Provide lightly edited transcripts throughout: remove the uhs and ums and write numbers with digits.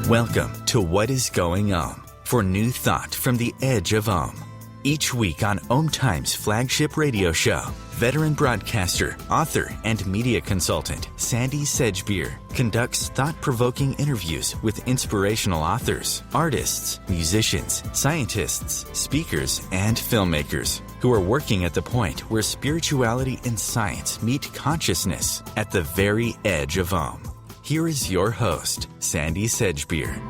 Welcome to What is Going On for new thought from the edge of Om. Each week on OMTimes flagship radio show, veteran broadcaster, author, and media consultant Sandy Sedgbeer conducts thought-provoking interviews with inspirational authors, artists, musicians, scientists, speakers, and filmmakers who are working at the point where spirituality and science meet consciousness at the very edge of Om. Here is your host, Sandy Sedgbeer.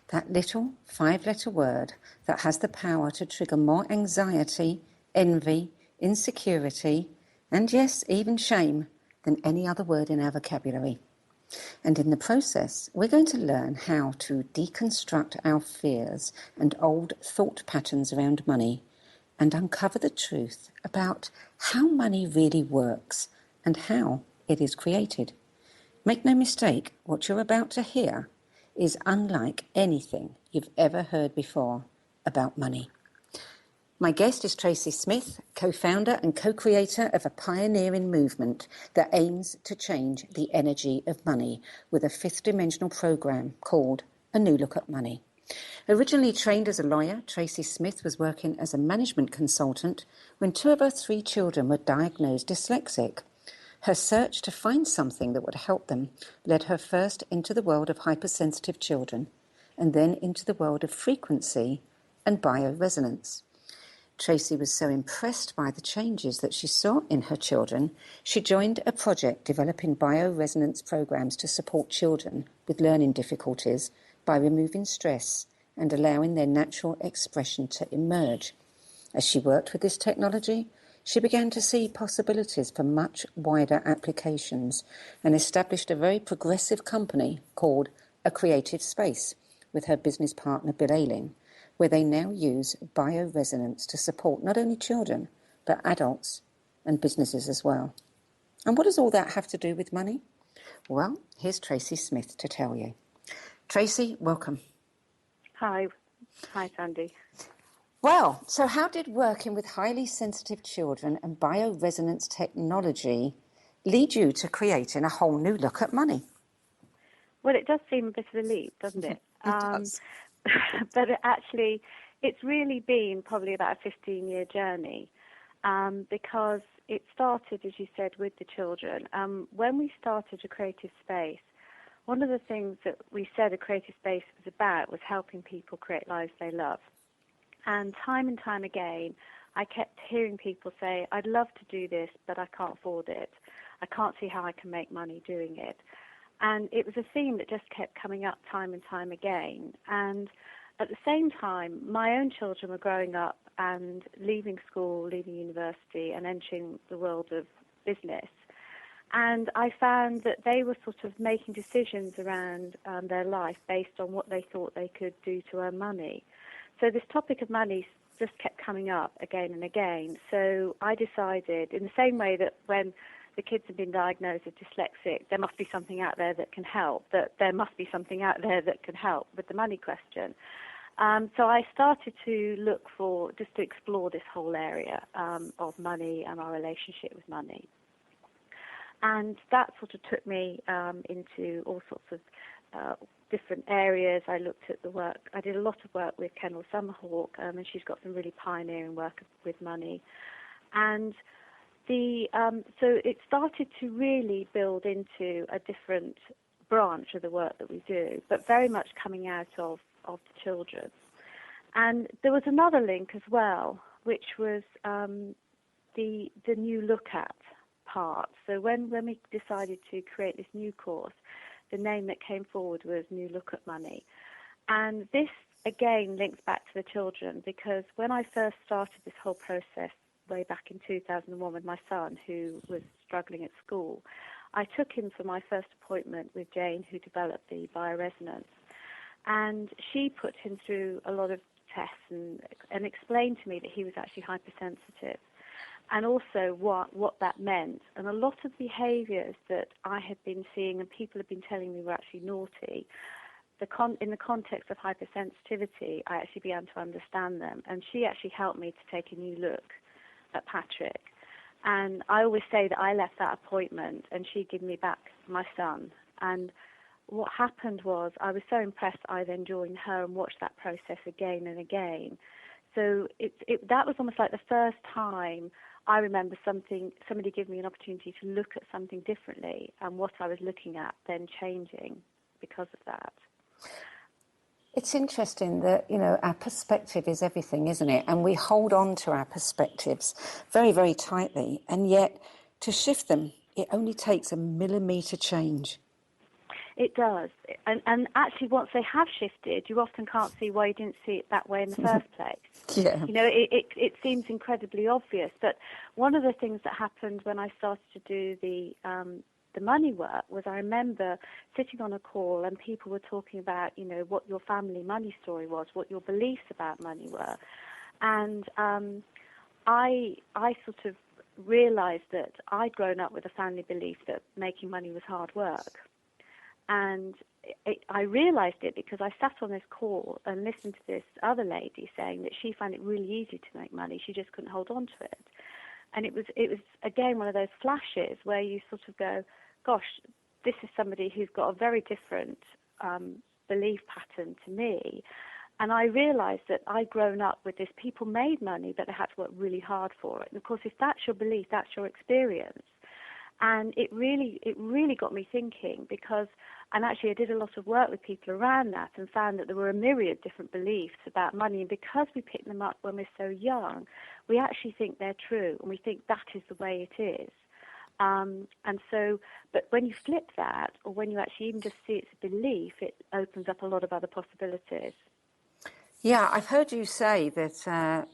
That little 5-letter word that has the power to trigger more anxiety, envy, insecurity, and yes, even shame than any other word in our vocabulary. And in the process, we're going to learn how to deconstruct our fears and old thought patterns around money and uncover the truth about how money really works and how it is created. Make no mistake, what you're about to hear is unlike anything you've ever heard before about money. My guest is Tracy Smith, co-founder and co-creator of a pioneering movement that aims to change the energy of money with a fifth-dimensional program called A New Look at Money. Originally trained as a lawyer, Tracy Smith was working as a management consultant when 2 of her 3 children were diagnosed dyslexic. Her search to find something that would help them led her first into the world of hypersensitive children and then into the world of frequency and bioresonance. Tracy was so impressed by the changes that she saw in her children, she joined a project developing bioresonance programs to support children with learning difficulties by removing stress and allowing their natural expression to emerge. As she worked with this technology, she began to see possibilities for much wider applications and established a very progressive company called A Creative Space with her business partner Bill Ayling, where they now use bioresonance to support not only children, but adults and businesses as well. And what does all that have to do with money? Well, here's Tracy Smith to tell you. Tracy, welcome. Hi. Hi, Sandy. Well, so how did working with highly sensitive children and bioresonance technology lead you to creating a whole new look at money? Well, it does seem a bit of a leap, doesn't it? It does. But it's really been probably about a 15-year journey because it started, as you said, with the children. When we started A Creative Space, one of the things that we said A Creative Space was about was helping people create lives they love. And time again, I kept hearing people say, I'd love to do this, but I can't afford it. I can't see how I can make money doing it. And it was a theme that just kept coming up time and time again. And at the same time, my own children were growing up and leaving school, leaving university, and entering the world of business. And I found that they were sort of making decisions around their life based on what they thought they could do to earn money. So this topic of money just kept coming up again and again. So I decided, in the same way that when the kids have been diagnosed as dyslexic, there must be something out there that can help, that there must be something out there that can help with the money question. So I started to look for, just to explore this whole area of money and our relationship with money. And that sort of took me into all sorts of different areas. I looked at the work. I did a lot of work with Kendall Summerhawk, and she's got some really pioneering work with money. And so it started to really build into a different branch of the work that we do, but very much coming out of the children. And there was another link as well, which was the new look at part. So when we decided to create this new course, the name that came forward was New Look at Money. And this, again, links back to the children, because when I first started this whole process way back in 2001 with my son, who was struggling at school, I took him for my first appointment with Jane, who developed the bioresonance. And she put him through a lot of tests and explained to me that he was actually hypersensitive, and also what that meant. And a lot of behaviours that I had been seeing and people had been telling me were actually naughty in the context of hypersensitivity, I actually began to understand them. And she actually helped me to take a new look at Patrick. And I always say that I left that appointment and she gave me back my son. And what happened was I was so impressed I then joined her and watched that process again and again. So that was almost like the first time I remember somebody gave me an opportunity to look at something differently, and what I was looking at then changing because of that. It's interesting that, our perspective is everything, isn't it? And we hold on to our perspectives very, very tightly. And yet, to shift them, it only takes a millimetre change. It does. And actually, once they have shifted, you often can't see why you didn't see it that way in the first place. Yeah. It seems incredibly obvious. But one of the things that happened when I started to do the money work was I remember sitting on a call and people were talking about, what your family money story was, what your beliefs about money were. And I sort of realized that I'd grown up with a family belief that making money was hard work. And I realized it because I sat on this call and listened to this other lady saying that she found it really easy to make money. She just couldn't hold on to it. And it was again, one of those flashes where you sort of go, gosh, this is somebody who's got a very different belief pattern to me. And I realized that I'd grown up with this, people made money, but they had to work really hard for it. And of course, if that's your belief, that's your experience. And it really got me thinking and actually I did a lot of work with people around that and found that there were a myriad of different beliefs about money. And because we pick them up when we're so young, we actually think they're true and we think that is the way it is. But when you flip that, or when you actually even just see it's a belief, it opens up a lot of other possibilities. Yeah, I've heard you say that,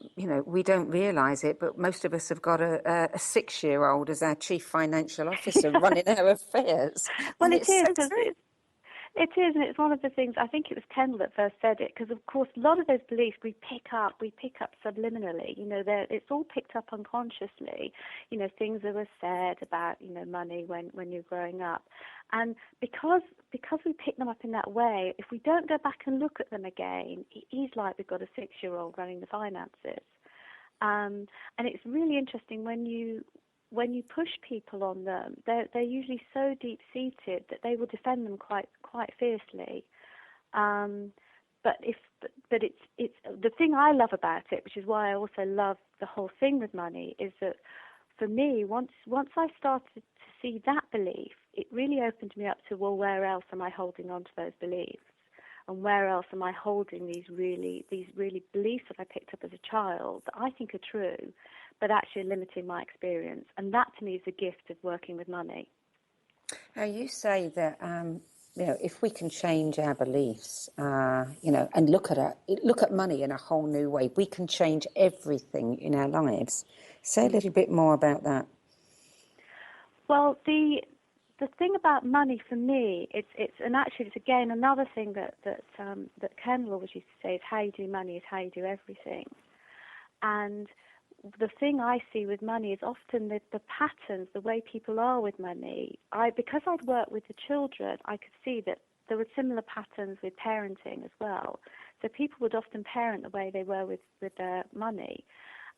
we don't realise it, but most of us have got a 6-year-old as our chief financial officer running our affairs. Well, And it it's is, so because true. it is, and it's one of the things, I think it was Kendall that first said it, because of course a lot of those beliefs we pick up subliminally, it's all picked up unconsciously, things that were said about, money when you're growing up. And because we pick them up in that way, if we don't go back and look at them again, it is like we've got a 6-year-old running the finances. And it's really interesting when you push people on them, they're usually so deep-seated that they will defend them quite fiercely. But it's the thing I love about it, which is why I also love the whole thing with money, is that for me, once I started to see that belief, it really opened me up to, well, where else am I holding on to those beliefs? And where else am I holding these really beliefs that I picked up as a child that I think are true, but actually limiting my experience? And that to me is the gift of working with money. Now, you say that, if we can change our beliefs, and look at money in a whole new way, we can change everything in our lives. Say a little bit more about that. Well, the thing about money for me, it's again another thing that Ken always used to say is, how you do money is how you do everything. And the thing I see with money is often the patterns, the way people are with money. Because I'd worked with the children, I could see that there were similar patterns with parenting as well. So people would often parent the way they were with their money.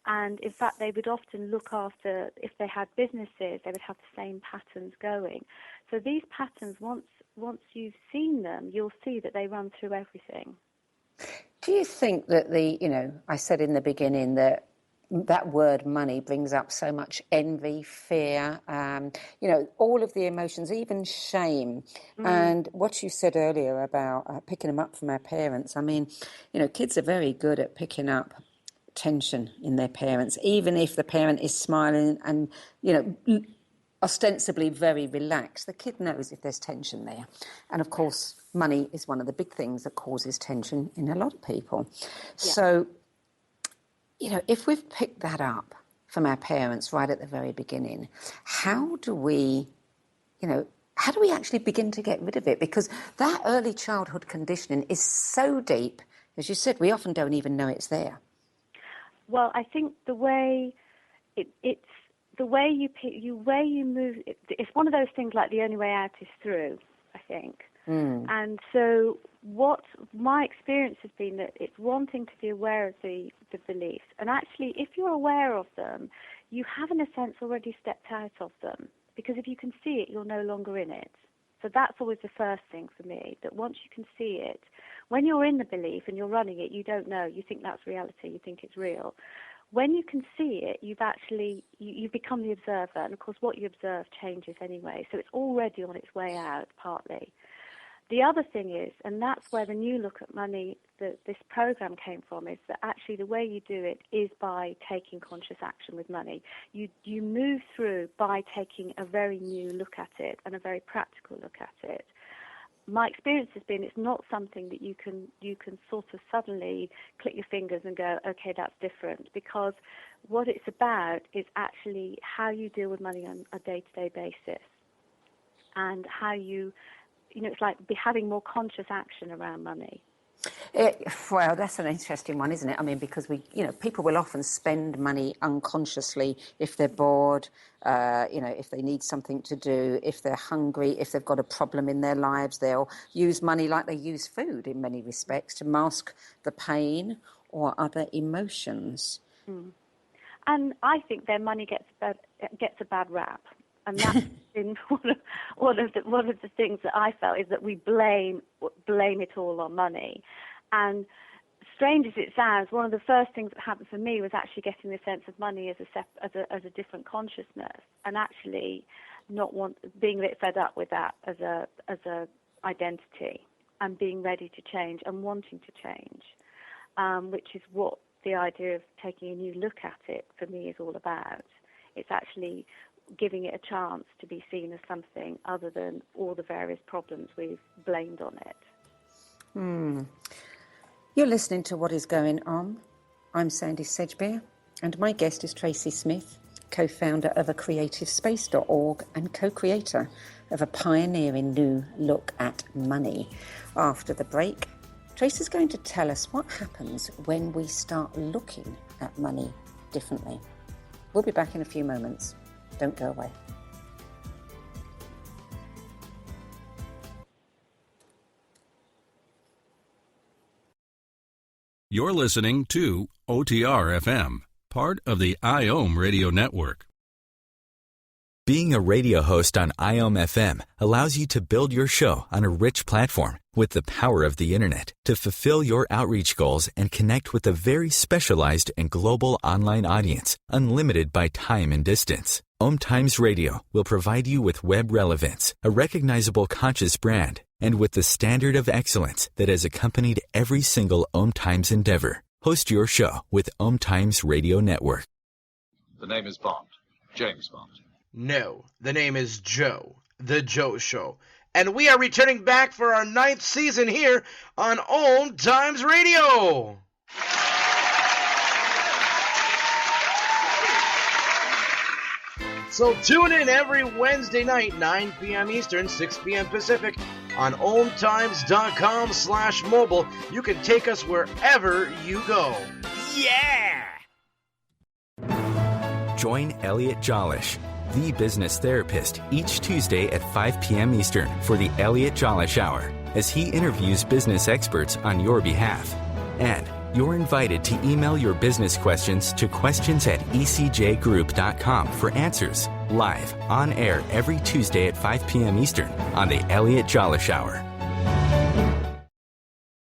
And in fact, they would often look after, if they had businesses, they would have the same patterns going. So these patterns, once you've seen them, you'll see that they run through everything. Do you think that I said in the beginning that word money brings up so much envy, fear, all of the emotions, even shame. And what you said earlier about picking them up from our parents, I mean, kids are very good at picking up tension in their parents, even if the parent is smiling and, ostensibly very relaxed. The kid knows if there's tension there. And of course, money is one of the big things that causes tension in a lot of people. Yeah. So, if we've picked that up from our parents right at the very beginning, how do we actually begin to get rid of it? Because that early childhood conditioning is so deep, as you said, we often don't even know it's there. Well, I think the way it's the way you move. It's one of those things like the only way out is through, I think. And so what my experience has been that it's one thing to be aware of the beliefs. And actually, if you're aware of them, you have, in a sense, already stepped out of them. Because if you can see it, you're no longer in it. So that's always the first thing for me, that once you can see it, when you're in the belief and you're running it, you don't know. You think that's reality. You think it's real. When you can see it, you've become the observer. And, of course, what you observe changes anyway. So it's already on its way out, partly. The other thing is, and that's where the new look at money, this program came from, is that actually the way you do it is by taking conscious action with money. You move through by taking a very new look at it and a very practical look at it. My experience has been it's not something that you can sort of suddenly click your fingers and go, okay, that's different, because what it's about is actually how you deal with money on a day-to-day basis and how it's like having more conscious action around money. Well, that's an interesting one, isn't it? I mean, because people will often spend money unconsciously if they're bored, if they need something to do, if they're hungry, if they've got a problem in their lives. They'll use money like they use food in many respects to mask the pain or other emotions. And I think their money gets a bad rap. And that's been one of the things that I felt, is that we blame it all on money. And strange as it sounds, one of the first things that happened for me was actually getting the sense of money as a different consciousness, and actually being a bit fed up with that as a identity, and being ready to change and wanting to change, which is what the idea of taking a new look at it for me is all about. It's actually giving it a chance to be seen as something other than all the various problems we've blamed on it. You're listening to What Is Going On. I'm Sandy Sedgbeer, and my guest is Tracy Smith, co-founder of acreativespace.org and co-creator of a pioneering new look at money. After the break, Tracy's going to tell us what happens when we start looking at money differently. We'll be back in a few moments. Don't go away. You're listening to OTR FM, part of the IOM radio network. Being a radio host on IOM FM allows you to build your show on a rich platform with the power of the internet to fulfill your outreach goals and connect with a very specialized and global online audience, unlimited by time and distance. OMTimes Radio will provide you with web relevance, a recognizable conscious brand, and with the standard of excellence that has accompanied every single OMTimes endeavor. Host your show with OMTimes Radio Network. The name is Bond. James Bond. No, the name is Joe, The Joe Show. And we are returning back for our 9th season here on OMTimes Radio. So tune in every Wednesday night, 9 p.m. Eastern, 6 p.m. Pacific, on OMTimes.com/mobile. You can take us wherever you go. Yeah! Join Elliot Jollish, the business therapist, each Tuesday at 5 p.m. Eastern for the Elliot Jollish Hour, as he interviews business experts on your behalf. And you're invited to email your business questions to questions@ecjgroup.com for answers, live, on air every Tuesday at 5 p.m. Eastern on the Elliot Jollish Hour.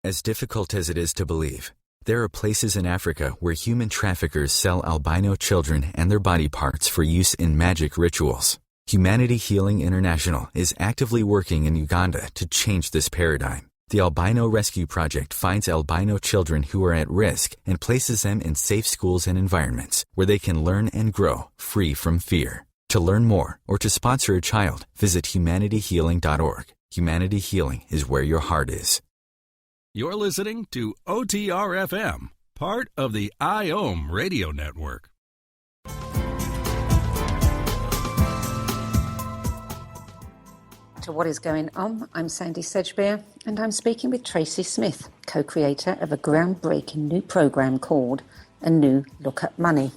As difficult as it is to believe, there are places in Africa where human traffickers sell albino children and their body parts for use in magic rituals. Humanity Healing International is actively working in Uganda to change this paradigm. The Albino Rescue Project finds albino children who are at risk and places them in safe schools and environments where they can learn and grow free from fear. To learn more or to sponsor a child, visit humanityhealing.org. Humanity Healing is where your heart is. You're listening to OTR FM, part of the IOM radio network. To What Is Going On, I'm Sandy Sedgbeer, and I'm speaking with Tracy Smith, co-creator of a groundbreaking new program called A New Look at Money.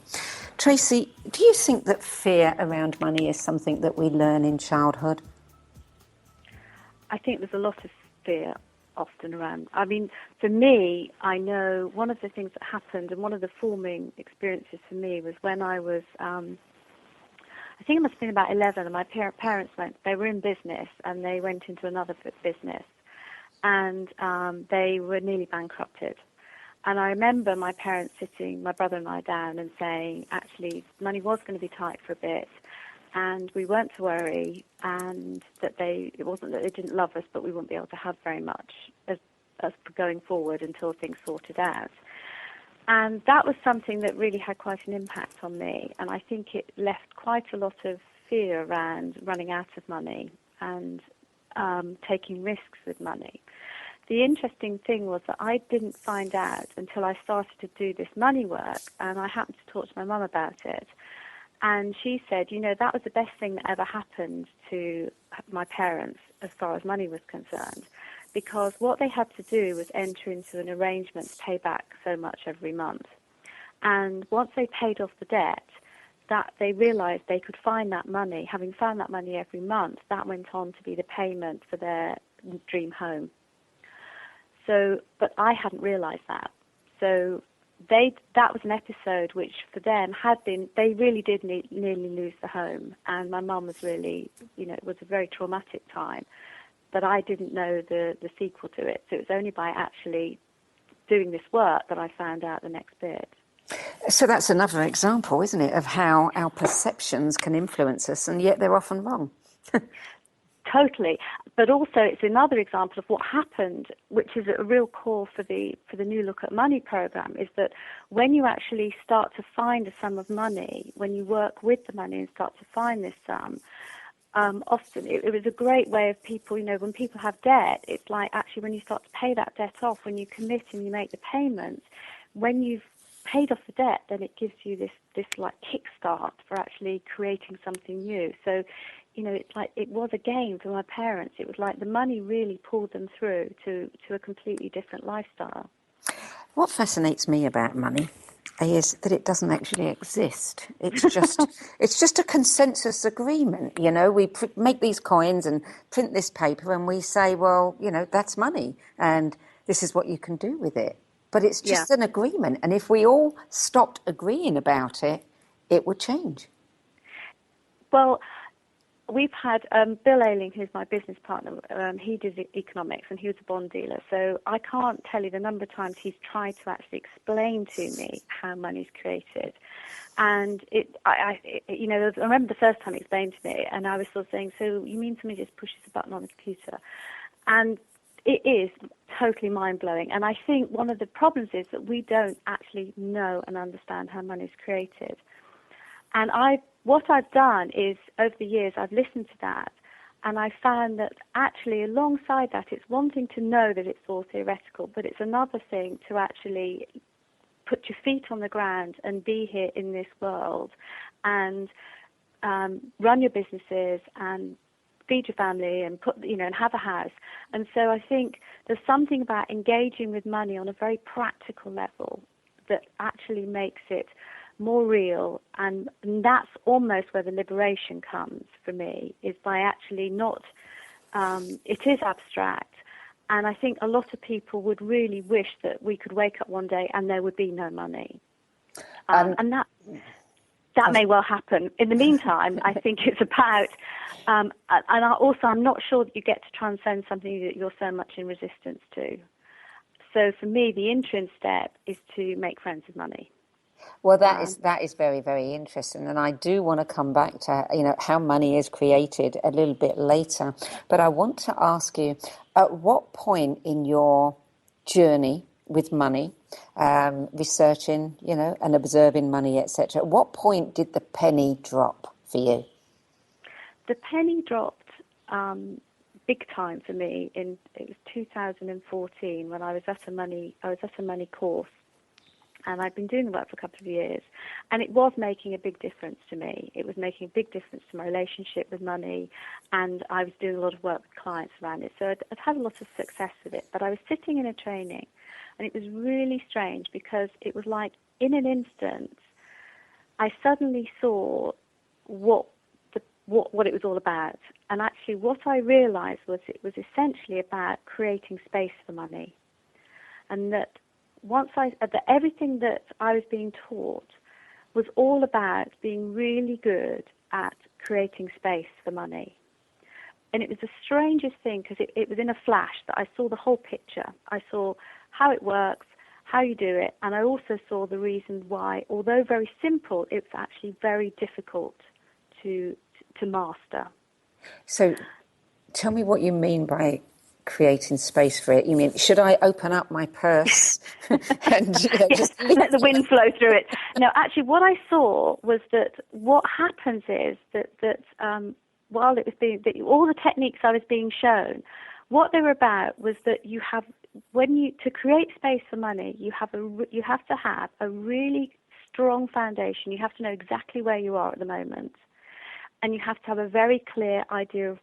Tracy, do you think that fear around money is something that we learn in childhood? I think there's a lot of fear often around. I mean, for me, I know one of the things that happened, and one of the forming experiences for me was when I was, I think it must have been about 11, and my parents they were in business, and they went into another business, and they were nearly bankrupted. And I remember my parents sitting, my brother and I, down and saying, actually, money was going to be tight for a bit, and we weren't to worry, and that it wasn't that they didn't love us, but we wouldn't be able to have very much as going forward until things sorted out. And that was something that really had quite an impact on me, and I think it left quite a lot of fear around running out of money and taking risks with money. The interesting thing was that I didn't find out until I started to do this money work, and I happened to talk to my mum about it. And she said, that was the best thing that ever happened to my parents as far as money was concerned, because what they had to do was enter into an arrangement to pay back so much every month. And once they paid off the debt, that they realized they could find that money. Having found that money every month, that went on to be the payment for their dream home. So, but I hadn't realized that. So that was an episode which for them they really did nearly lose the home. And my mum was really, it was a very traumatic time. But I didn't know the sequel to it. So it was only by actually doing this work that I found out the next bit. So that's another example, isn't it, of how our perceptions can influence us, and yet they're often wrong. Totally. But also it's another example of what happened, which is a real core for the New Look at Money program, is that when you actually start to find a sum of money, when you work with the money and start to find this sum, often it was a great way of people, when people have debt, it's like actually when you start to pay that debt off, when you commit and you make the payments, when you've paid off the debt, then it gives you this like kickstart for actually creating something new. So, it's like it was a game for my parents. It was like the money really pulled them through to a completely different lifestyle. What fascinates me about money is that it doesn't actually exist. It's just a consensus agreement. We make these coins and print this paper, and we say, well, that's money, and this is what you can do with it. But it's just an agreement, and if we all stopped agreeing about it, it would change. Well, we've had Bill Ayling, who's my business partner, he did economics and he was a bond dealer. So I can't tell you the number of times he's tried to actually explain to me how money's created. And I remember the first time he explained to me, and I was sort of saying, so you mean somebody just pushes a button on the computer? And it is totally mind-blowing. And I think one of the problems is that we don't actually know and understand how money's created. And what I've done is, over the years, I've listened to that, and I found that actually alongside that, it's one thing to know that it's all theoretical, but it's another thing to actually put your feet on the ground and be here in this world and run your businesses and feed your family and and have a house. And so I think there's something about engaging with money on a very practical level that actually makes it more real, and that's almost where the liberation comes for me, is by actually not, it is abstract, and I think a lot of people would really wish that we could wake up one day and there would be no money. And that may well happen. In the meantime, I think it's about, and I'm not sure that you get to transcend something that you're so much in resistance to. So for me, the interim step is to make friends with money. Well, that is very, very interesting, and I do want to come back to how money is created a little bit later. But I want to ask you, at what point in your journey with money, researching, and observing money, etc., at what point did the penny drop for you? The penny dropped big time for me. It was 2014 when I was at a money course. And I'd been doing the work for a couple of years, and it was making a big difference to me. It was making a big difference to my relationship with money, and I was doing a lot of work with clients around it. So I'd had a lot of success with it, but I was sitting in a training, and it was really strange because it was like in an instant, I suddenly saw what what it was all about. And actually what I realized was it was essentially about creating space for money. And that that everything that I was being taught was all about being really good at creating space for money. And it was the strangest thing, because it was in a flash that I saw the whole picture. I saw how it works, how you do it, and I also saw the reason why, although very simple, it's actually very difficult to master. So tell me what you mean by creating space for it. You mean, should I open up my purse and just let the wind flow through it? No, actually what I saw was that what happens is that while it was all the techniques I was being shown, what they were about was that to create space for money, you have to have a really strong foundation. You have to know exactly where you are at the moment, and you have to have a very clear idea of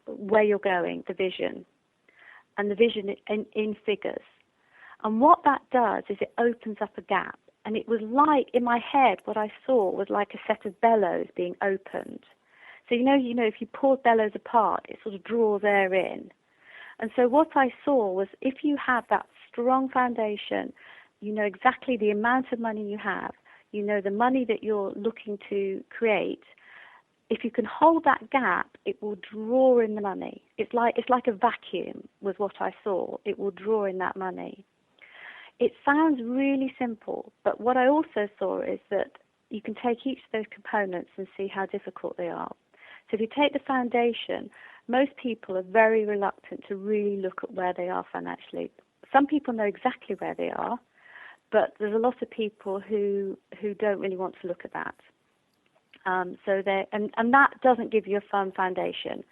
where you're going, the vision, and the vision in figures. And what that does is it opens up a gap. And it was like, in my head, what I saw was like a set of bellows being opened. So if you pull bellows apart, it sort of draws air in. And so what I saw was, if you have that strong foundation, you know exactly the amount of money you have, you know the money that you're looking to create. If you can hold that gap, it will draw in the money. It's like a vacuum was what I saw. It will draw in that money. It sounds really simple, but what I also saw is that you can take each of those components and see how difficult they are. So if you take the foundation, most people are very reluctant to really look at where they are financially. Some people know exactly where they are, but there's a lot of people who don't really want to look at that. And that doesn't give you a firm foundation.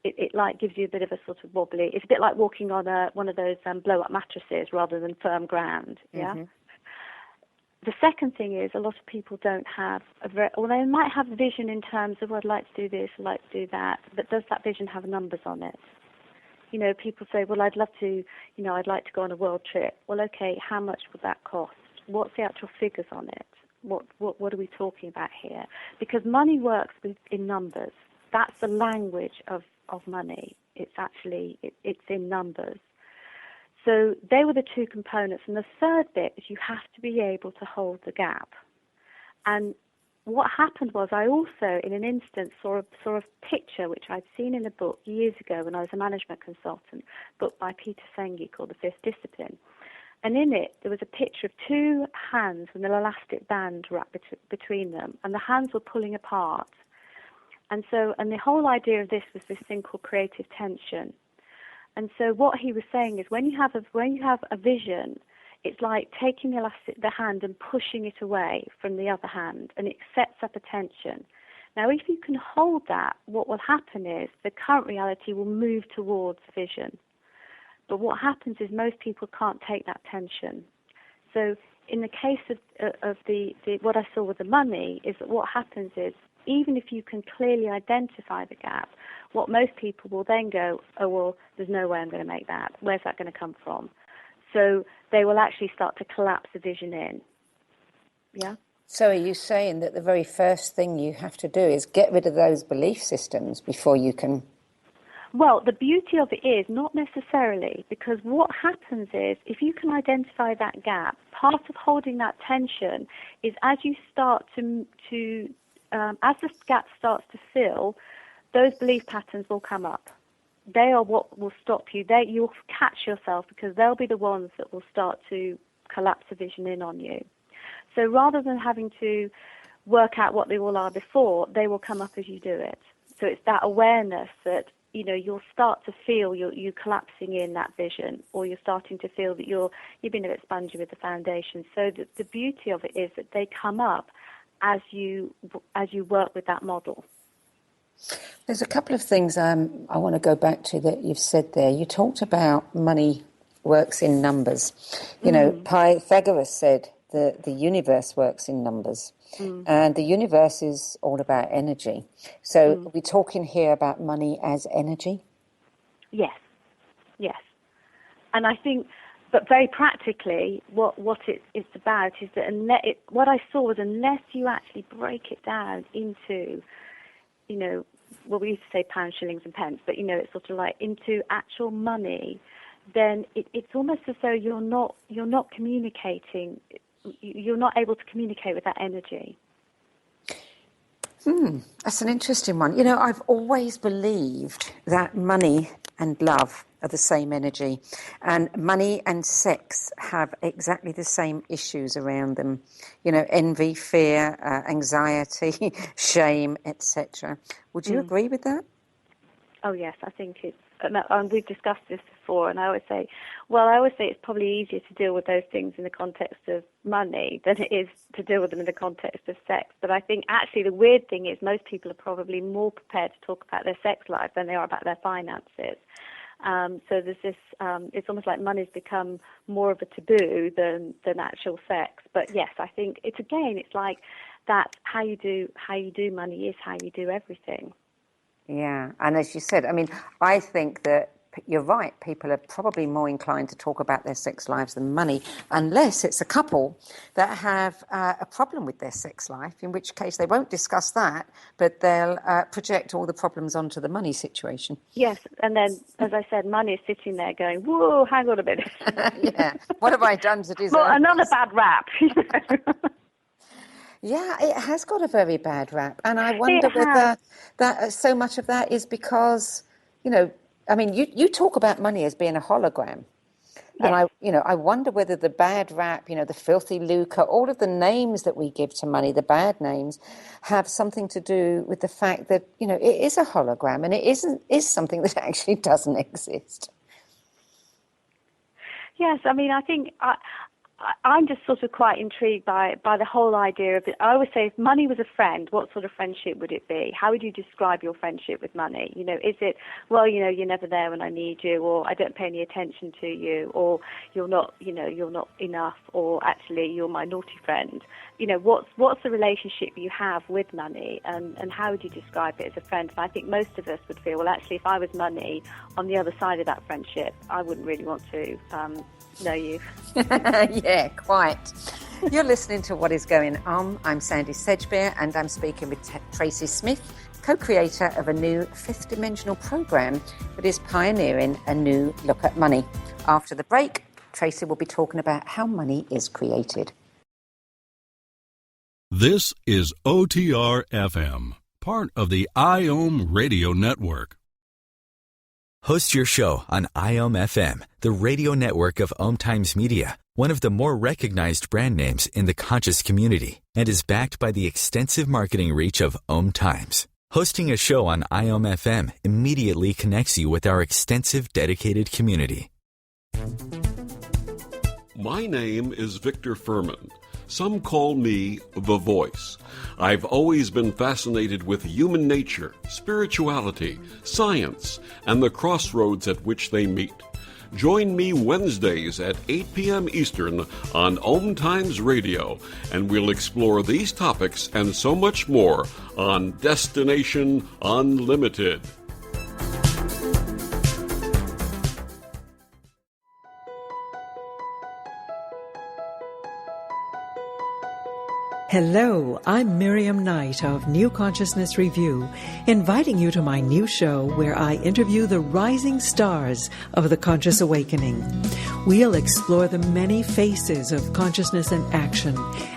It like gives you a bit of a sort of wobbly. It's a bit like walking on one of those blow-up mattresses rather than firm ground. Yeah. Mm-hmm. The second thing is, a lot of people don't have they might have a vision in terms of, I'd like to do this, I'd like to do that, but does that vision have numbers on it? People say, well, I'd love to, I'd like to go on a world trip. Well, okay, how much would that cost? What's the actual figures on it? What are we talking about here? Because money works in numbers. That's the language of money. It's actually, it's in numbers. So they were the two components. And the third bit is you have to be able to hold the gap. And what happened was, I also, in an instance, saw a picture which I'd seen in a book years ago when I was a management consultant, a book by Peter Senge called The Fifth Discipline. And in it, there was a picture of two hands with an elastic band wrapped between them, and the hands were pulling apart. And the whole idea of this was this thing called creative tension. And so what he was saying is, when you have a vision, it's like taking the hand and pushing it away from the other hand, and it sets up a tension. Now, if you can hold that, what will happen is the current reality will move towards vision. But what happens is most people can't take that tension. So in the case of the what I saw with the money, is that what happens is, even if you can clearly identify the gap, what most people will then go, oh, well, there's no way I'm going to make that. Where's that going to come from? So they will actually start to collapse the vision in. Yeah? So are you saying that the very first thing you have to do is get rid of those belief systems before you can... Well, the beauty of it is not necessarily, because what happens is, if you can identify that gap, part of holding that tension is, as you start as the gap starts to fill, those belief patterns will come up. They are what will stop you. You'll catch yourself, because they'll be the ones that will start to collapse the vision in on you. So rather than having to work out what they all are before, they will come up as you do it. So it's that awareness that, you'll start to feel you collapsing in that vision, or you're starting to feel that you've been a bit spongy with the foundation. So the beauty of it is that they come up as you work with that model. There's a couple of things I want to go back to that you've said there. You talked about money works in numbers. Pythagoras said the universe works in numbers. And the universe is all about energy. So are we talking here about money as energy? Yes. And I think, but very practically, what it's about is that what I saw was, unless you actually break it down into, well, we used to say pounds, shillings and pence, but, it's sort of like into actual money, then it's almost as though you're not communicating, you're not able to communicate with that energy. That's an interesting one. I've always believed that money and love are the same energy, and money and sex have exactly the same issues around them. Envy, fear, anxiety, shame, etc. Would you agree with that? Oh yes, I think it's. And we've discussed this before, and I always say it's probably easier to deal with those things in the context of money than it is to deal with them in the context of sex. But I think actually the weird thing is most people are probably more prepared to talk about their sex life than they are about their finances. So there's this. It's almost like money's become more of a taboo than actual sex. But yes, I think it's like that. How you do money is how you do everything. Yeah, and as you said, I think that you're right. People are probably more inclined to talk about their sex lives than money, unless it's a couple that have a problem with their sex life, in which case they won't discuss that, but they'll project all the problems onto the money situation. Yes, and then, as I said, money is sitting there going, whoa, hang on a minute. Yeah, what have I done to deserve Well, another bad rap. Yeah, it has got a very bad rap, and I wonder whether that so much of that is because, you talk about money as being a hologram, yes. and I wonder whether the bad rap, the filthy lucre, all of the names that we give to money, the bad names, have something to do with the fact that it is a hologram and it is something that actually doesn't exist. Yes, I think I'm just sort of quite intrigued by the whole idea of it. I always say, if money was a friend, what sort of friendship would it be? How would you describe your friendship with money? Is it, well, you're never there when I need you, or I don't pay any attention to you, or you're not enough, or actually you're my naughty friend? What's the relationship you have with money, and how would you describe it as a friend? And I think most of us would feel, well, actually, if I was money on the other side of that friendship, I wouldn't really want to know you. Yeah, quite. You're listening to What Is Going On. I'm Sandy Sedgbeer, and I'm speaking with Tracy Smith, co-creator of a new fifth dimensional program that is pioneering a new look at money. After the break, Tracy will be talking about how money is created. This is OTR FM, part of the IOM Radio Network. Host your show on IOM FM, the radio network of OMTimes Media, one of the more recognized brand names in the conscious community, and is backed by the extensive marketing reach of OMTimes. Hosting a show on IOM FM immediately connects you with our extensive dedicated community. My name is Victor Furman. Some call me The Voice. I've always been fascinated with human nature, spirituality, science, and the crossroads at which they meet. Join me Wednesdays at 8 p.m. Eastern on OMTimes Radio, and we'll explore these topics and so much more on Destination Unlimited. Hello, I'm Miriam Knight of New Consciousness Review, inviting you to my new show where I interview the rising stars of the conscious awakening. We'll explore the many faces of consciousness and action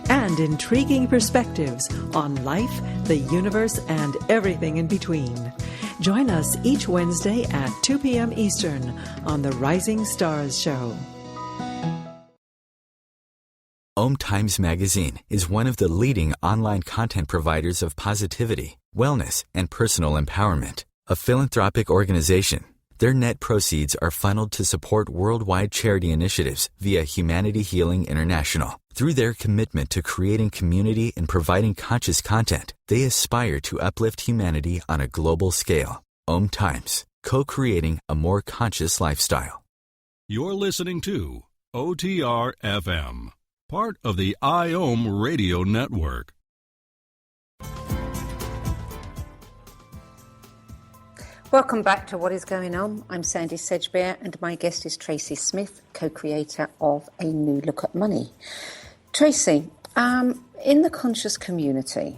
and intriguing perspectives on life, the universe, and everything in between. Join us each Wednesday at 2 p.m. Eastern on the Rising Stars Show. OMTimes Magazine is one of the leading online content providers of positivity, wellness, and personal empowerment. A philanthropic organization, their net proceeds are funneled to support worldwide charity initiatives via Humanity Healing International. Through their commitment to creating community and providing conscious content, they aspire to uplift humanity on a global scale. OMTimes, co-creating a more conscious lifestyle. You're listening to OTR FM, part of the IOM Radio Network. Welcome back to What Is Going On. I'm Sandy Sedgbeer, and my guest is Tracy Smith, co-creator of A New Look at Money. Tracy, in the conscious community,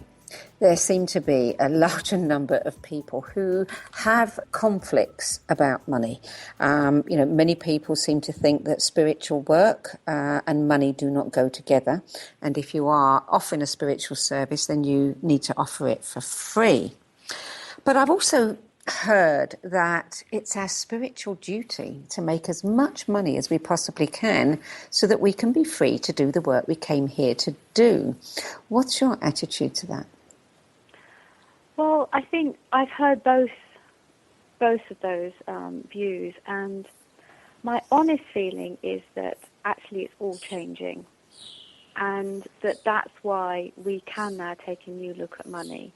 There seem to be a larger number of people who have conflicts about money. Many people seem to think that spiritual work and money do not go together. And if you are offering a spiritual service, then you need to offer it for free. But I've also heard that it's our spiritual duty to make as much money as we possibly can so that we can be free to do the work we came here to do. What's your attitude to that? Well, I think I've heard both of those views, and my honest feeling is that actually it's all changing, and that's why we can now take a new look at money.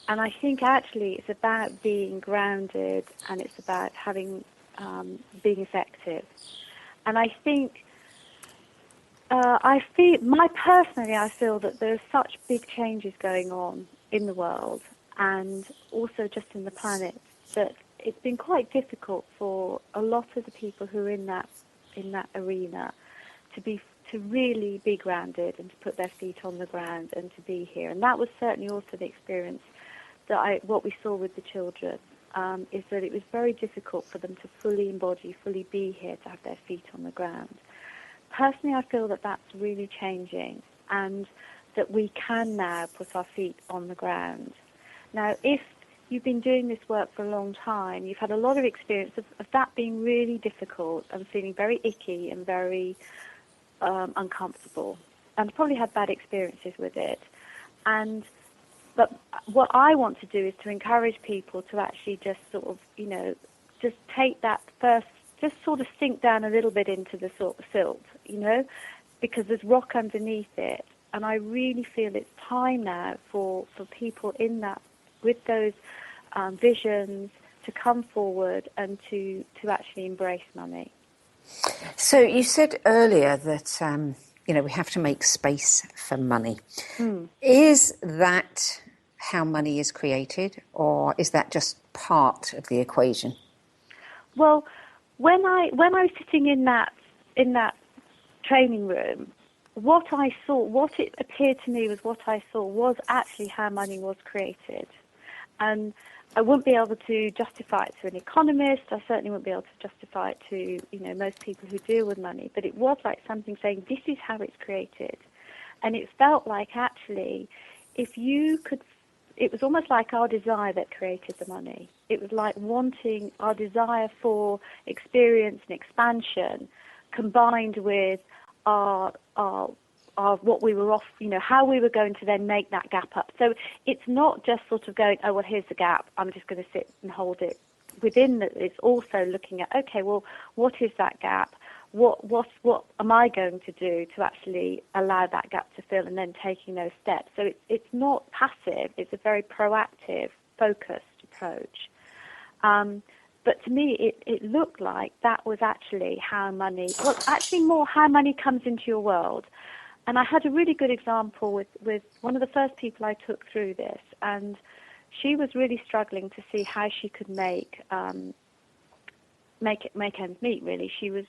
And I think actually it's about being grounded, and it's about having being effective. And I think I feel that there are such big changes going on in the world and also just in the planet that it's been quite difficult for a lot of the people who are in that arena to really be grounded and to put their feet on the ground and to be here. And that was certainly also the experience what we saw with the children, is that it was very difficult for them to fully embody, fully be here, to have their feet on the ground. Personally, I feel that that's really changing, and that we can now put our feet on the ground. Now, if you've been doing this work for a long time, you've had a lot of experience of that being really difficult and feeling very icky and very uncomfortable, and probably had bad experiences with it. But what I want to do is to encourage people to actually just sort of, just take that first, just sort of sink down a little bit into the sort of silt, because there's rock underneath it. And I really feel it's time now for people in that, with those visions, to come forward and to actually embrace money. So you said earlier that, we have to make space for money. Is that how money is created, or is that just part of the equation? Well, when I was sitting in that training room, what it appeared to me was what I saw was actually how money was created. And I wouldn't be able to justify it to an economist. I certainly wouldn't be able to justify it to, most people who deal with money. But it was like something saying, this is how it's created. And it felt like actually, if you could, it was almost like our desire that created the money. It was like wanting our desire for experience and expansion combined with our what we were off, how we were going to then make that gap up. So it's not just sort of going, oh, well, here's the gap, I'm just going to sit and hold it. Within that, it's also looking at, okay, well, what is that gap? What am I going to do to actually allow that gap to fill, and then taking those steps? So it's not passive, it's a very proactive, focused approach. But to me, it looked like that was actually how money, well, actually more how money comes into your world. And I had a really good example with one of the first people I took through this, and she was really struggling to see how she could make ends meet. Really, she was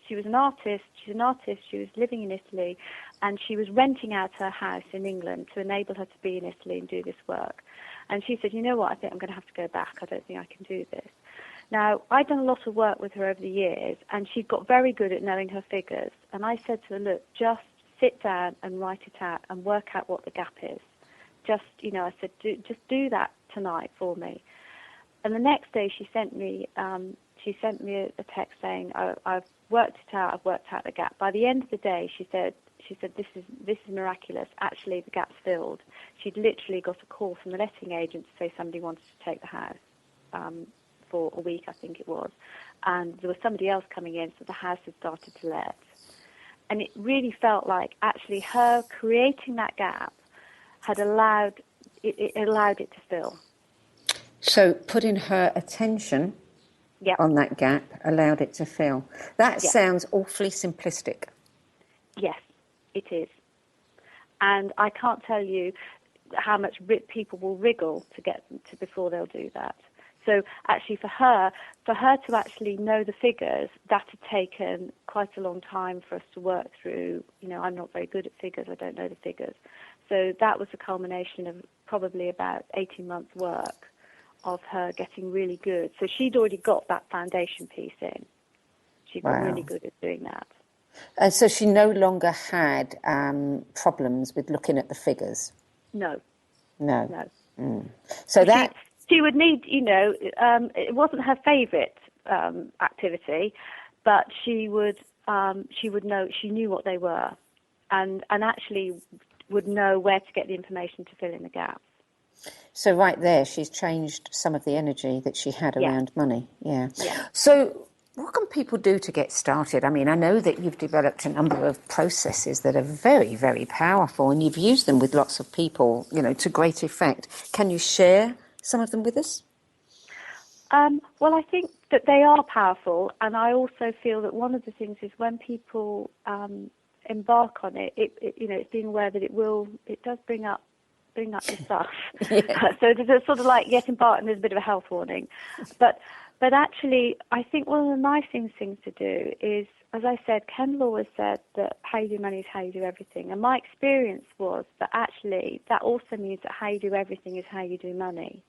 an artist. She's an artist. She was living in Italy, and she was renting out her house in England to enable her to be in Italy and do this work. And she said, you know what, I think I'm going to have to go back. I don't think I can do this. Now, I'd done a lot of work with her over the years, and she'd got very good at knowing her figures. And I said to her, look, just sit down and write it out and work out what the gap is. Just, I said, just do that tonight for me. And the next day she sent me a text saying, I've worked it out, I've worked out the gap. By the end of the day, she said, this is miraculous. Actually, the gap's filled. She'd literally got a call from the letting agent to say somebody wanted to take the house for a week, I think it was. And there was somebody else coming in, so the house had started to let. And it really felt like actually her creating that gap had allowed it to fill. So putting her attention on that gap allowed it to fill. That sounds awfully simplistic. Yes, it is. And I can't tell you how much people will wriggle to get to before they'll do that. So actually for her to actually know the figures, that had taken quite a long time for us to work through. You know, I'm not very good at figures. I don't know the figures. So that was a culmination of probably about 18 months work of her getting really good. So she'd already got that foundation piece in. She got really good at doing that. So she no longer had problems with looking at the figures? No. So that... She would need, you know, it wasn't her favourite activity, but she would know, she knew what they were, and actually would know where to get the information to fill in the gaps. So right there, she's changed some of the energy that she had around money. Yeah. Yeah. So what can people do to get started? I mean, I know that you've developed a number of processes that are very, very powerful, and you've used them with lots of people, you know, to great effect. Can you share some of them with us? Well, I think that they are powerful, and I also feel that one of the things is when people embark on it, you know, it's being aware that it does bring up your stuff. So it's sort of like get embarked, and there's a bit of a health warning. But actually, I think one of the nice things to do is, as I said, Kendall always said that how you do money is how you do everything. And my experience was that actually that also means that how you do everything is how you do money.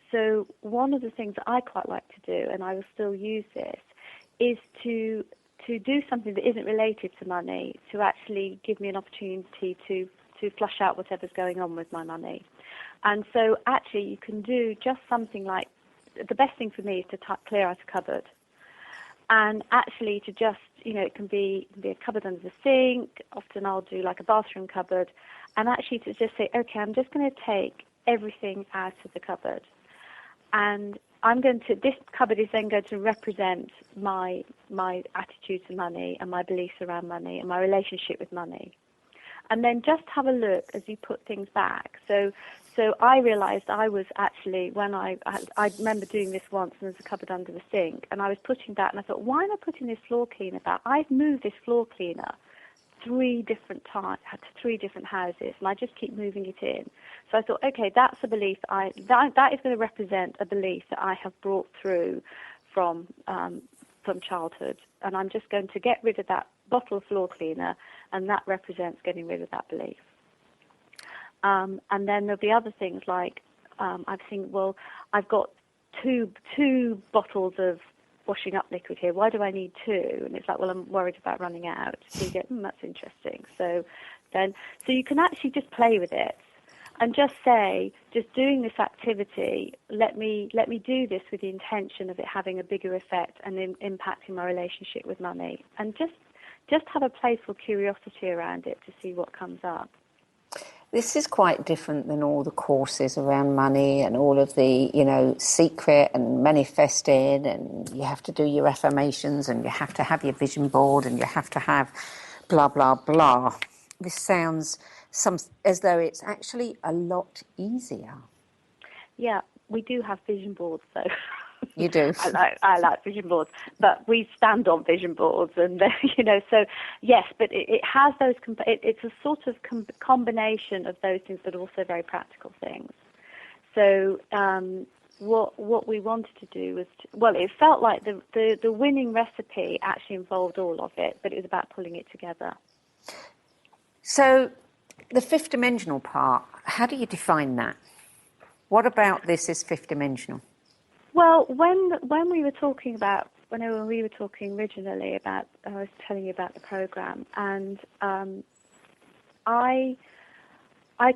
So one of the things that I quite like to do, and I will still use this, is to do something that isn't related to money, to actually give me an opportunity to flush out whatever's going on with my money. And so actually you can do just something like, the best thing for me is to clear out a cupboard. And actually to just, you know, it can be a cupboard under the sink. Often I'll do like a bathroom cupboard. And actually to just say, okay, I'm just going to take everything out of the cupboard. And this cupboard is then going to represent my attitude to money and my beliefs around money and my relationship with money. And then just have a look as you put things back. So I realised I was actually, when I remember doing this once, and there's a cupboard under the sink, and I was putting that, and I thought, why am I putting this floor cleaner back? I've moved this floor cleaner 3 different times, to 3 different houses, and I just keep moving it in. So I thought, okay, that's a belief that is going to represent a belief that I have brought through from childhood, and I'm just going to get rid of that bottle of floor cleaner, and that represents getting rid of that belief. And then there'll be other things like I think, well, I've got two bottles of washing up liquid here. Why do I need 2? And it's like, well, I'm worried about running out. So you get, that's interesting. So you can actually just play with it and just say, just doing this activity, let me do this with the intention of it having a bigger effect and impacting my relationship with money, and just have a playful curiosity around it to see what comes up. This is quite different than all the courses around money and all of the, you know, secret and manifesting, and you have to do your affirmations and you have to have your vision board and you have to have blah, blah, blah. This sounds as though it's actually a lot easier. Yeah, we do have vision boards, though. You do. I like vision boards, but we stand on vision boards, and you know. So yes, but it has those. It's a sort of combination of those things, but also very practical things. So what we wanted to do was, it felt like the winning recipe actually involved all of it, but it was about pulling it together. So the fifth dimensional part, how do you define that? What about this is fifth dimensional? Well, when we were talking originally about, I was telling you about the program, and I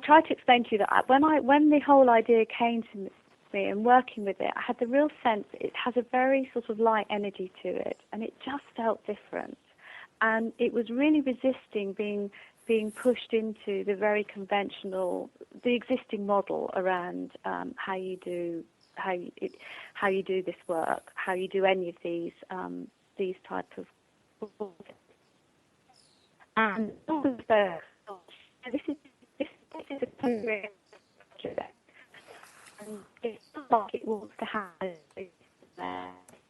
tried to explain to you that when the whole idea came to me and working with it, I had the real sense it has a very sort of light energy to it, and it just felt different, and it was really resisting being pushed into the very conventional, the existing model around how you do this work, how you do any of these type of, and this is a project, and it's like it wants to have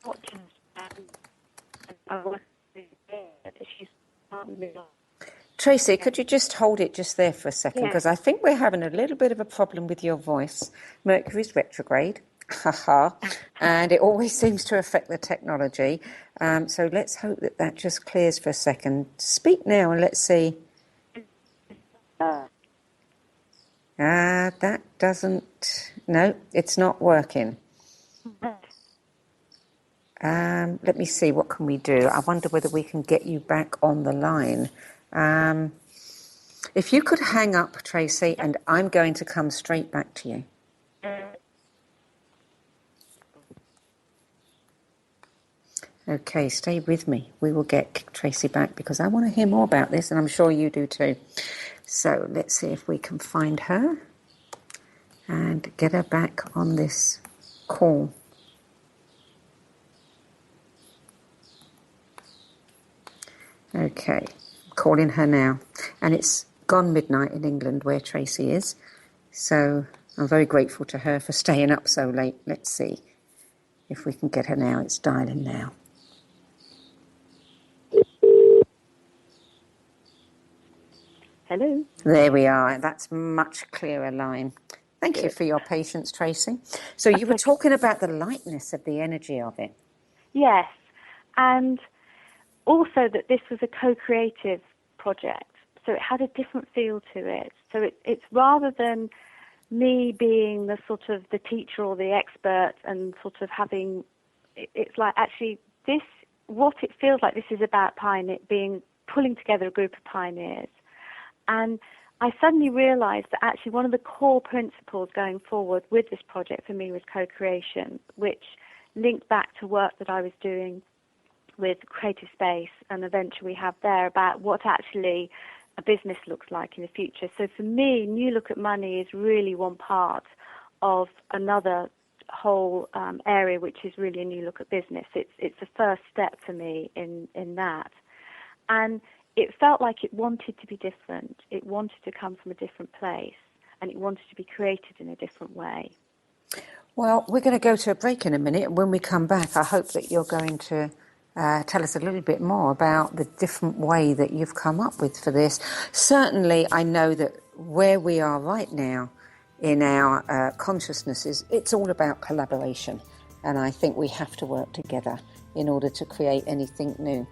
not just I want to that she's Tracy, could you just hold it just there for a second? Because I think we're having a little bit of a problem with your voice. Mercury's retrograde, Haha. And it always seems to affect the technology. So let's hope that just clears for a second. Speak now and let's see. That doesn't... No, it's not working. Let me see, what can we do? I wonder whether we can get you back on the line. If you could hang up, Tracy, and I'm going to come straight back to you. Okay, stay with me. We will get Tracy back because I want to hear more about this, and I'm sure you do too. So let's see if we can find her and get her back on this call. Okay, calling her now. And it's gone midnight in England where Tracy is. So I'm very grateful to her for staying up so late. Let's see if we can get her now. It's dialing now. Hello. There we are. That's much clearer line. Thank you for your patience, Tracy. So you were talking about the lightness of the energy of it. Yes, and also that this was a co-creative project, so it had a different feel to it. So it's rather than me being the sort of the teacher or the expert and sort of having, it's like actually this, what it feels like this is about pulling together a group of pioneers. And I suddenly realized that actually one of the core principles going forward with this project for me was co-creation, which linked back to work that I was doing with Creative Space and a venture we have there about what actually a business looks like in the future. So for me, New Look at Money is really one part of another whole area, which is really a new look at business. It's the first step for me in that. And it felt like it wanted to be different. It wanted to come from a different place, and it wanted to be created in a different way. Well, we're going to go to a break in a minute. When we come back, I hope that you're going to tell us a little bit more about the different way that you've come up with for this. Certainly, I know that where we are right now in our consciousnesses, it's all about collaboration. And I think we have to work together in order to create anything new.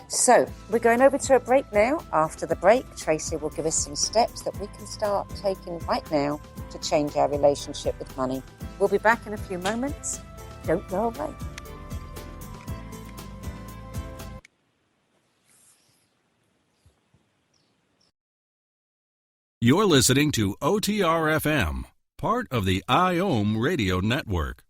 So we're going over to a break now. After the break, Tracy will give us some steps that we can start taking right now to change our relationship with money. We'll be back in a few moments. Don't go away. You're listening to OTR-FM, part of the IOM radio network.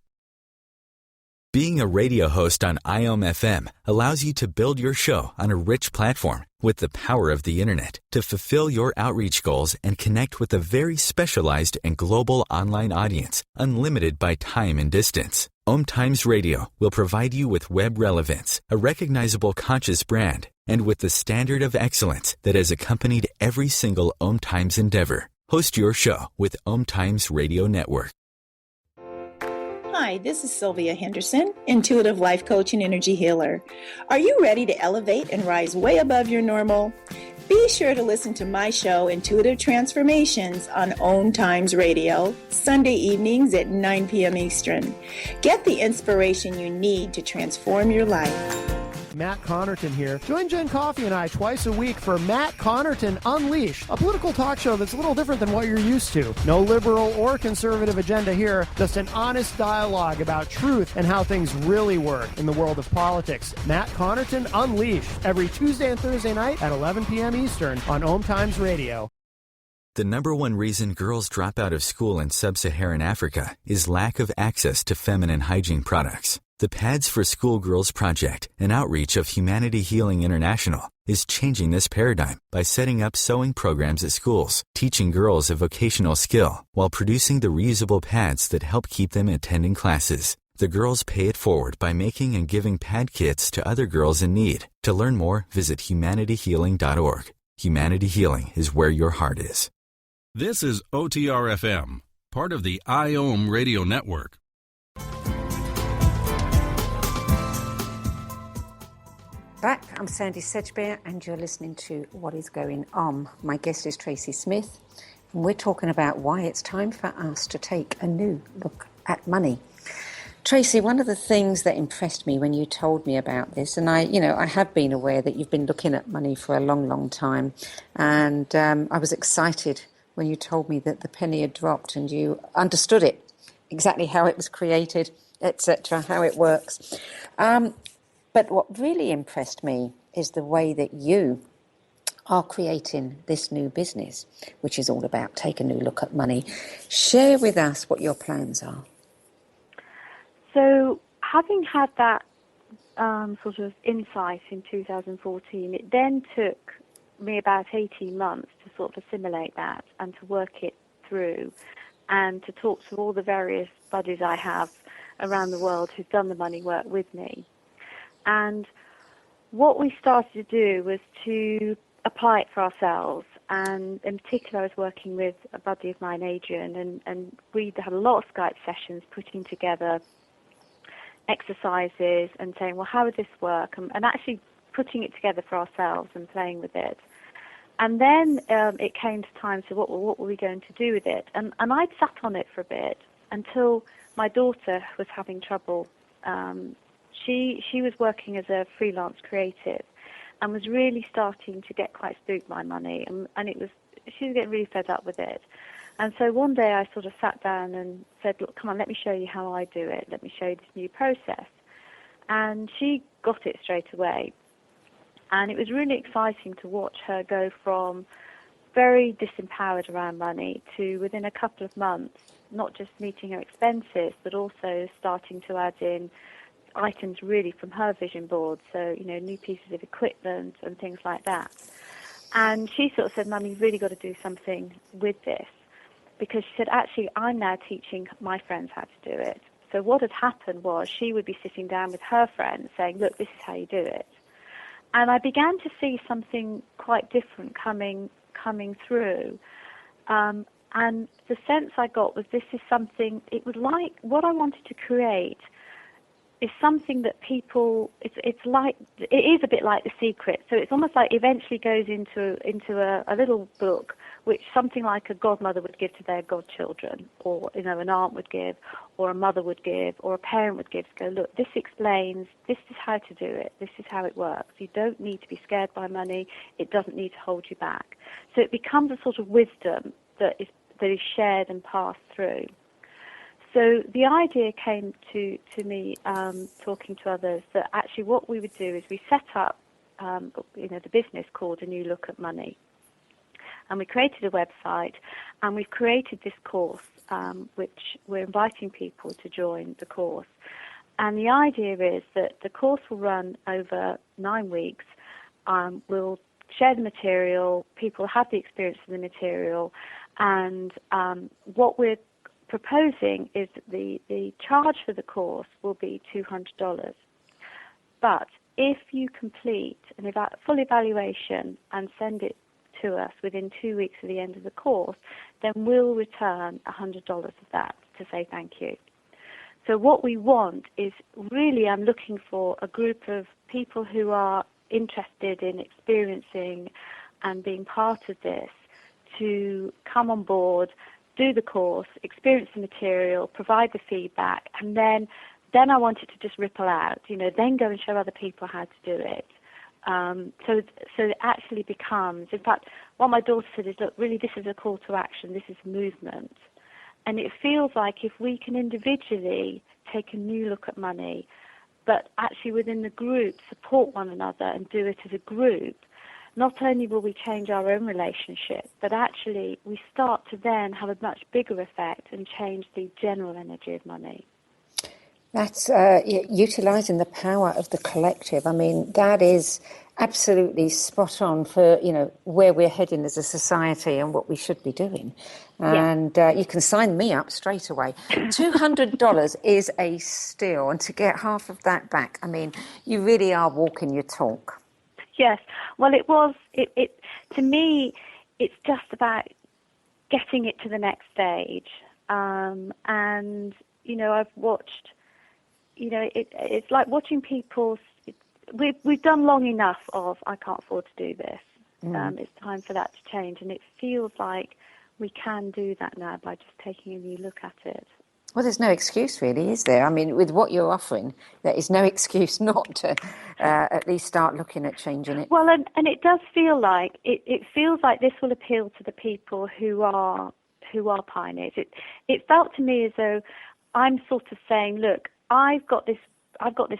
Being a radio host on IOM FM allows you to build your show on a rich platform with the power of the internet to fulfill your outreach goals and connect with a very specialized and global online audience, unlimited by time and distance. OMTimes Radio will provide you with web relevance, a recognizable conscious brand, and with the standard of excellence that has accompanied every single OMTimes endeavor. Host your show with OMTimes Radio Network. Hi, this is Sylvia Henderson, intuitive life coach and energy healer. Are you ready to elevate and rise way above your normal? Be sure to listen to my show, Intuitive Transformations, on OMTimes Radio, Sunday evenings at 9 p.m. Eastern. Get the inspiration you need to transform your life. Matt Connerton here. Join Jen Coffey and I twice a week for Matt Connerton Unleashed, a political talk show that's a little different than what you're used to. No liberal or conservative agenda here, just an honest dialogue about truth and how things really work in the world of politics. Matt Connerton Unleashed, every Tuesday and Thursday night at 11 p.m. Eastern on OMTimes Radio. The number one reason girls drop out of school in sub-Saharan Africa is lack of access to feminine hygiene products. The Pads for Schoolgirls Project, an outreach of Humanity Healing International, is changing this paradigm by setting up sewing programs at schools, teaching girls a vocational skill, while producing the reusable pads that help keep them attending classes. The girls pay it forward by making and giving pad kits to other girls in need. To learn more, visit humanityhealing.org. Humanity Healing is where your heart is. This is OTR-FM, part of the IOM radio network. Back, I'm Sandy Sedgbeer, and you're listening to What is Going On. My guest is Tracy Smith, and we're talking about why it's time for us to take a new look at money. Tracy, one of the things that impressed me when you told me about this, and I have been aware that you've been looking at money for a long, long time, and I was excited when you told me that the penny had dropped and you understood it, exactly how it was created, etc., how it works. But what really impressed me is the way that you are creating this new business, which is all about take a new look at money. Share with us what your plans are. So having had that sort of insight in 2014, it then took me about 18 months to sort of assimilate that and to work it through and to talk to all the various buddies I have around the world who've done the money work with me. And what we started to do was to apply it for ourselves. And in particular, I was working with a buddy of mine, Adrian, and we had a lot of Skype sessions putting together exercises and saying, well, how would this work? And actually putting it together for ourselves and playing with it. And then it came to time to what were we going to do with it? And I'd sat on it for a bit until my daughter was having trouble. She was working as a freelance creative and was really starting to get quite spooked by money, and she was getting really fed up with it. And so one day I sort of sat down and said, look, come on, let me show you how I do it. Let me show you this new process. And she got it straight away. And it was really exciting to watch her go from very disempowered around money to, within a couple of months, not just meeting her expenses, but also starting to add in items really from her vision board, so, new pieces of equipment and things like that. And she sort of said, Mum, you've really got to do something with this, because she said, actually, I'm now teaching my friends how to do it. So what had happened was she would be sitting down with her friends saying, look, this is how you do it. And I began to see something quite different coming through. And the sense I got was this is something, it was like what I wanted to create is something that people, it is a bit like The Secret. So it's almost like eventually goes into a little book, which something like a godmother would give to their godchildren, or, an aunt would give, or a mother would give, or a parent would give, to go, look, this explains, this is how to do it, this is how it works. You don't need to be scared by money. It doesn't need to hold you back. So it becomes a sort of wisdom that is shared and passed through. So the idea came to me, talking to others, that actually what we would do is we set up, the business called A New Look at Money. And we created a website, and we've created this course, which we're inviting people to join the course. And the idea is that the course will run over 9 weeks. We'll share the material, people have the experience of the material, and what we're proposing is that the charge for the course will be $200. But if you complete a full evaluation and send it to us within 2 weeks of the end of the course, then we'll return $100 of that to say thank you. So what we want is really, I'm looking for a group of people who are interested in experiencing and being part of this to come on board, do the course, experience the material, provide the feedback, and then I want it to just ripple out, then go and show other people how to do it. So it actually becomes, in fact, what my daughter said is, look, really this is a call to action, this is movement. And it feels like if we can individually take a new look at money, but actually within the group support one another and do it as a group, not only will we change our own relationship, but actually we start to then have a much bigger effect and change the general energy of money. That's utilising the power of the collective. I mean, that is absolutely spot on for, where we're heading as a society and what we should be doing. And you can sign me up straight away. $200 is a steal, and to get half of that back, I mean, you really are walking your talk. Yes. Well, to me, it's just about getting it to the next stage. And, I've watched, it's like watching people's, we've done long enough of, I can't afford to do this. It's time for that to change. And it feels like we can do that now by just taking a new look at it. Well, there's no excuse really, is there? I mean, with what you're offering, there is no excuse not to at least start looking at changing it. Well, and it does feel like it feels like this will appeal to the people who are pioneers. It felt to me as though I'm sort of saying, look, I've got this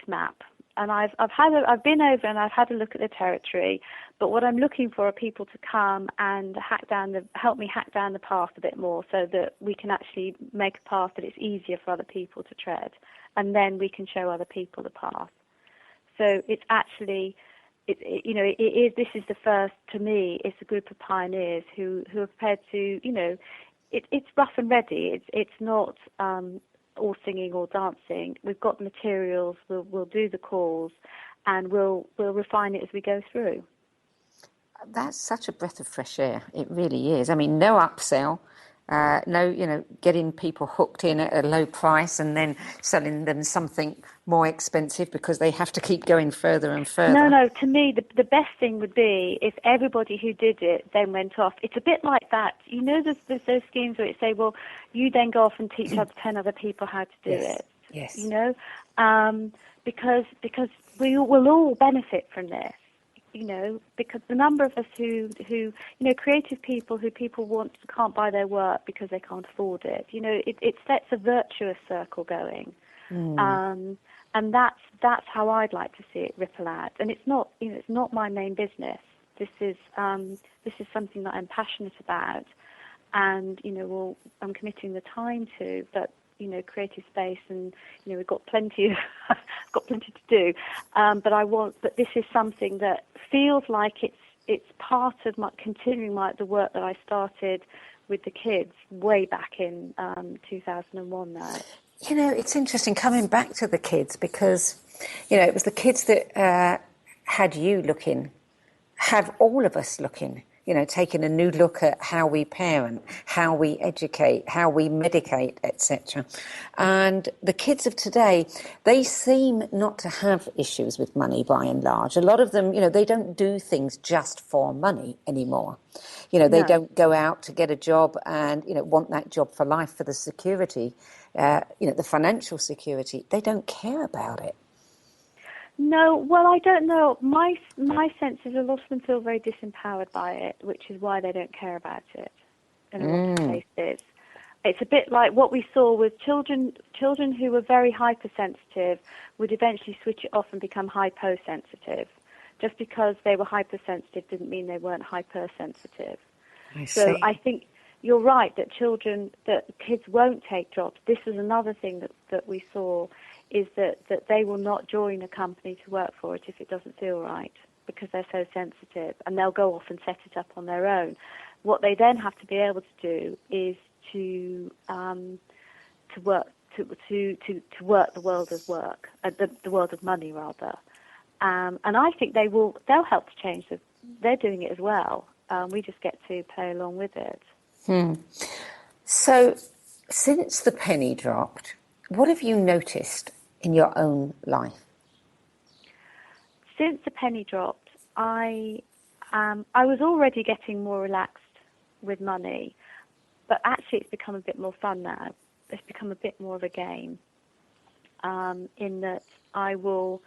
map, and I've been over and I've had a look at the territory, but what I'm looking for are people to come and help me hack down the path a bit more, so that we can actually make a path that it's easier for other people to tread, and then we can show other people the path. So it's actually, this is the first, to me, it's a group of pioneers who are prepared to, it's rough and ready. It's not all singing or dancing. We've got the materials. We'll do the calls, and we'll refine it as we go through. That's such a breath of fresh air. It really is. I mean, no upsell. No, getting people hooked in at a low price and then selling them something more expensive because they have to keep going further and further. No. To me, the best thing would be if everybody who did it then went off. It's a bit like that. There's those schemes where it say, well, you then go off and teach 10 other people how to do it. Yes. Because we will all benefit from this. Because the number of us who creative people who people can't buy their work because they can't afford it. It sets a virtuous circle going, and that's how I'd like to see it ripple out. And it's not my main business. This is something that I'm passionate about, and I'm committing the time to. But creative space, and we've got plenty to do. But this is something that feels like it's part of continuing the work that I started with the kids way back in 2001 now. It's interesting coming back to the kids because, it was the kids that had you looking, have all of us looking, taking a new look at how we parent, how we educate, how we medicate, etc. And the kids of today, they seem not to have issues with money by and large. A lot of them, they don't do things just for money anymore. They don't go out to get a job and, want that job for life, for the security, the financial security. They don't care about it. No, well, I don't know. My sense is a lot of them feel very disempowered by it, which is why they don't care about it in a lot of cases. It's a bit like what we saw with children who were very hypersensitive would eventually switch it off and become hyposensitive. Just because they were hypersensitive didn't mean they weren't hypersensitive. So I think you're right that kids won't take jobs. This is another thing that we saw, is that they will not join a company to work for it if it doesn't feel right, because they're so sensitive, and they'll go off and set it up on their own. What they then have to be able to do is to work the world of work, the world of money rather. And I think they'll help to change it. They're doing it as well. We just get to play along with it. So, since the penny dropped, what have you noticed in your own life? Since the penny dropped, I was already getting more relaxed with money, but actually it's become a bit more fun now. It's become a bit more of a game, in that I will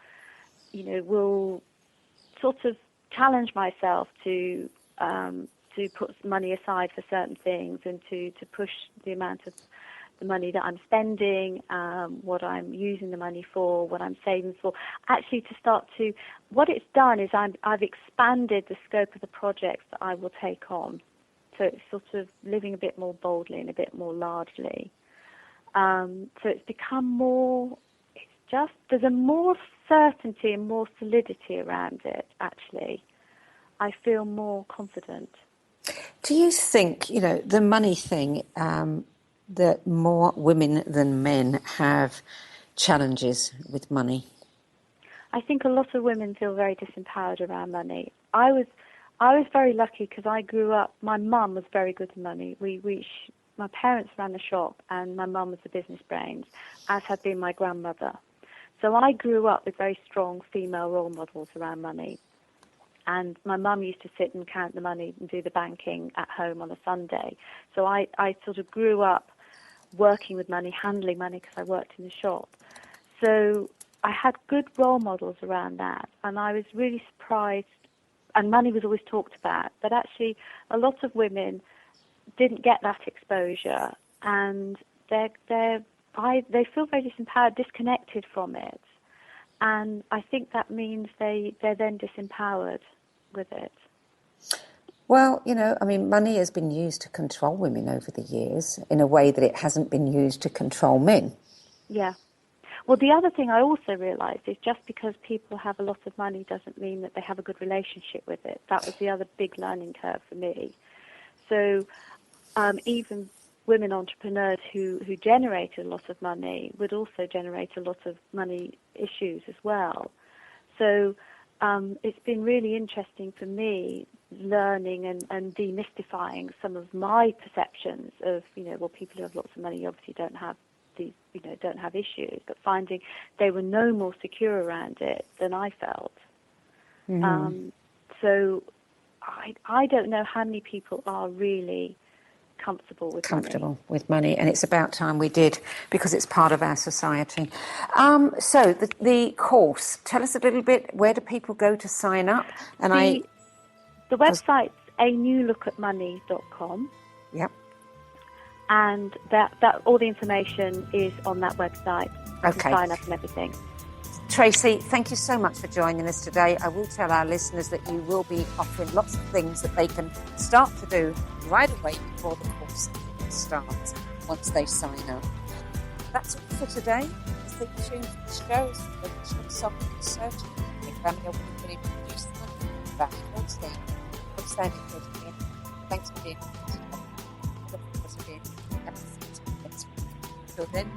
sort of challenge myself to put money aside for certain things, and to push the amount of the money that I'm spending, what I'm using the money for, what I'm saving for. Actually, what it's done is I've expanded the scope of the projects that I will take on. So it's sort of living a bit more boldly and a bit more largely. So it's become more, there's a more certainty and more solidity around it, actually. I feel more confident. Do you think, the money thing, that more women than men have challenges with money? I think a lot of women feel very disempowered around money. I was very lucky because I grew up, my mum was very good at money. My parents ran the shop, and my mum was the business brains, as had been my grandmother. So I grew up with very strong female role models around money. And my mum used to sit and count the money and do the banking at home on a Sunday. So I sort of grew up working with money, handling money, because I worked in the shop. So I had good role models around that, and I was really surprised, and money was always talked about, but actually a lot of women didn't get that exposure, and they feel very disempowered, disconnected from it, and I think that means they're then disempowered with it. Well, I mean, money has been used to control women over the years in a way that it hasn't been used to control men. Yeah. Well, the other thing I also realised is just because people have a lot of money doesn't mean that they have a good relationship with it. That was the other big learning curve for me. So even women entrepreneurs who generated a lot of money would also generate a lot of money issues as well. So it's been really interesting for me learning and demystifying some of my perceptions of, people who have lots of money obviously don't have these, don't have issues, but finding they were no more secure around it than I felt. Mm-hmm. So I don't know how many people are really comfortable with money, and it's about time we did, because it's part of our society. So the course, tell us a little bit, where do people go to sign up? And the website's anewlookatmoney.com. Yep. And that all the information is on that website. Okay. Sign up and everything. Tracy, thank you so much for joining us today. I will tell our listeners that you will be offering lots of things that they can start to do right away before the course starts, once they sign up. That's all for today. Stay tuned for the shows. The original song is Searching. The family will be produced by Goldstein. Thanks for being with us. Till then.